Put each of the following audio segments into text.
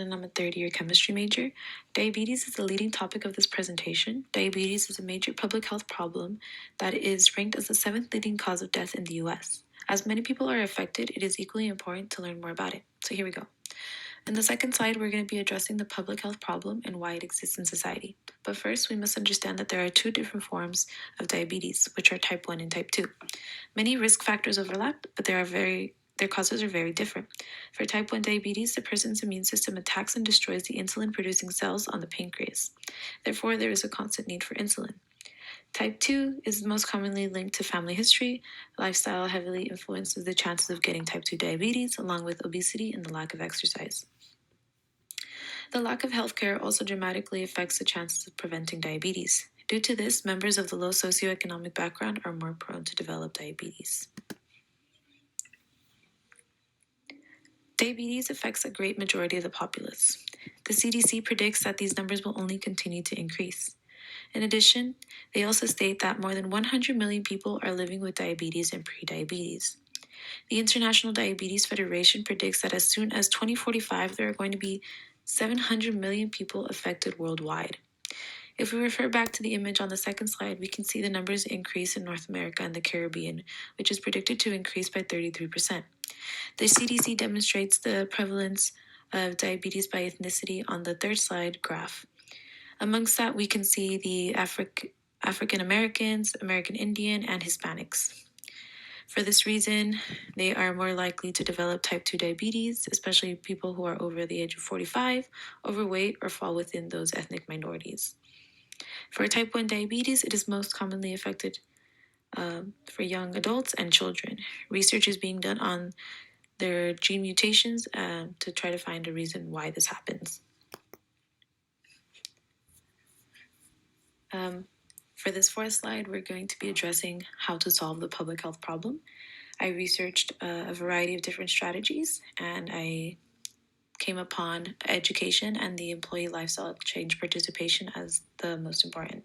And I'm a third-year chemistry major. Diabetes is the leading topic of this presentation. Diabetes is a major public health problem that is ranked as the seventh leading cause of death in the US. As many people are affected, it is equally important to learn more about it. So here we go. In the second slide, we're going to be addressing the public health problem and why it exists in society. But first, we must understand that there are two different forms of diabetes, which are type 1 and type 2. Many risk factors overlap, but their causes are very different. For type 1 diabetes, the person's immune system attacks and destroys the insulin producing cells on the pancreas. Therefore, there is a constant need for insulin. Type 2 is most commonly linked to family history. Lifestyle heavily influences the chances of getting type 2 diabetes, along with obesity and the lack of exercise. The lack of healthcare also dramatically affects the chances of preventing diabetes. Due to this, members of the low socioeconomic background are more prone to develop diabetes. Diabetes affects a great majority of the populace. The CDC predicts that these numbers will only continue to increase. In addition, they also state that more than 100 million people are living with diabetes and prediabetes. The International Diabetes Federation predicts that as soon as 2045, there are going to be 700 million people affected worldwide. If we refer back to the image on the second slide, we can see the numbers increase in North America and the Caribbean, which is predicted to increase by 33%. The CDC demonstrates the prevalence of diabetes by ethnicity on the third slide graph. Amongst that, we can see the African Americans, American Indian, and Hispanics. For this reason, they are more likely to develop type 2 diabetes, especially people who are over the age of 45, overweight, or fall within those ethnic minorities. For type 1 diabetes, it is most commonly affected for young adults and children. Research is being done on their gene mutations to try to find a reason why this happens. For this fourth slide, we're going to be addressing how to solve the public health problem. I researched a variety of different strategies, and I came upon education and the employee lifestyle change participation as the most important.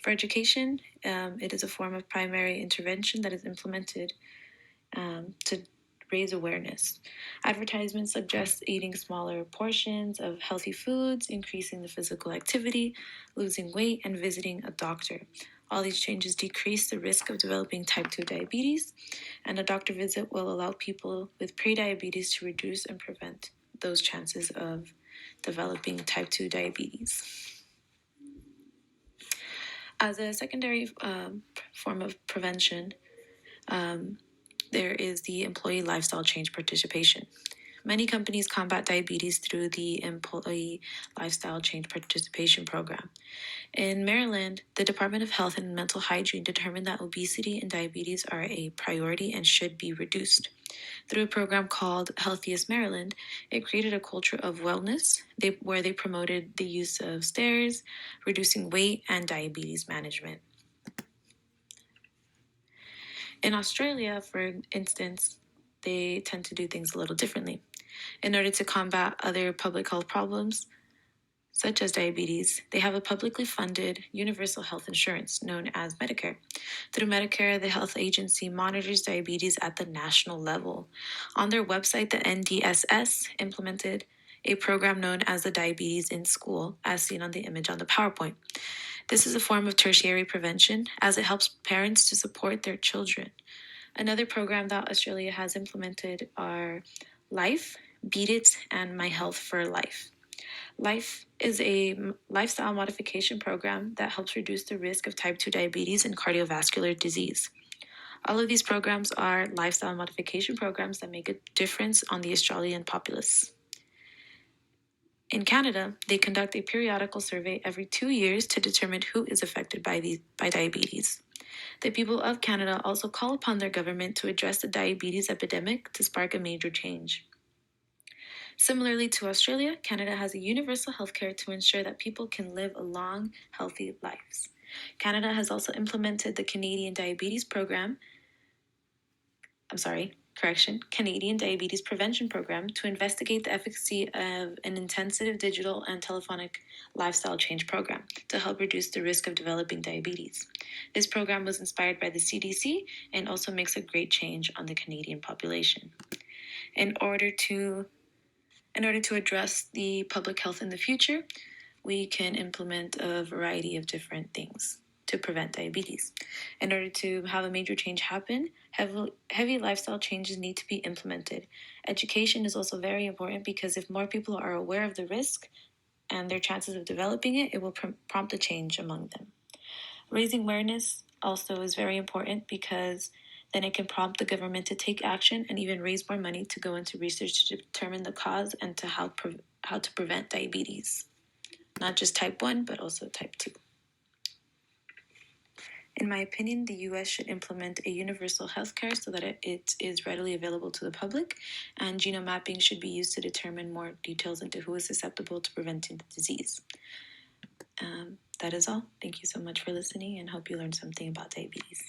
For education, it is a form of primary intervention that is implemented to raise awareness. Advertisements suggest eating smaller portions of healthy foods, increasing the physical activity, losing weight, and visiting a doctor. All these changes decrease the risk of developing type 2 diabetes, and a doctor visit will allow people with prediabetes to reduce and prevent those chances of developing type 2 diabetes. As a secondary form of prevention, there is the employee lifestyle change participation. Many companies combat diabetes through the Employee Lifestyle Change Participation Program. In Maryland, the Department of Health and Mental Hygiene determined that obesity and diabetes are a priority and should be reduced. Through a program called Healthiest Maryland, it created a culture of wellness where they promoted the use of stairs, reducing weight, and diabetes management. In Australia, for instance, they tend to do things a little differently. In order to combat other public health problems, such as diabetes, they have a publicly funded universal health insurance known as Medicare. Through Medicare, the health agency monitors diabetes at the national level. On their website, the NDSS implemented a program known as the Diabetes in School, as seen on the image on the PowerPoint. This is a form of tertiary prevention as it helps parents to support their children. Another program that Australia has implemented are Life, Beat It, and My Health for Life. Life is a lifestyle modification program that helps reduce the risk of type 2 diabetes and cardiovascular disease. All of these programs are lifestyle modification programs that make a difference on the Australian populace. In Canada, they conduct a periodical survey every 2 years to determine who is affected by diabetes. The people of Canada also call upon their government to address the diabetes epidemic to spark a major change. Similarly to Australia, Canada has a universal healthcare to ensure that people can live a long, healthy lives. Canada has also implemented the Canadian Diabetes Prevention Program to investigate the efficacy of an intensive digital and telephonic lifestyle change program to help reduce the risk of developing diabetes. This program was inspired by the CDC and also makes a great change on the Canadian population. In order to In order to address the public health in the future, we can implement a variety of different things to prevent diabetes. In order to have a major change happen, heavy lifestyle changes need to be implemented. Education is also very important because if more people are aware of the risk and their chances of developing it, it will prompt a change among them. Raising awareness also is very important because then it can prompt the government to take action and even raise more money to go into research to determine the cause and to how to prevent diabetes. Not just type 1, but also type 2. In my opinion, the US should implement a universal healthcare so that it is readily available to the public, and genome mapping should be used to determine more details into who is susceptible to preventing the disease. That is all. Thank you so much for listening and hope you learned something about diabetes.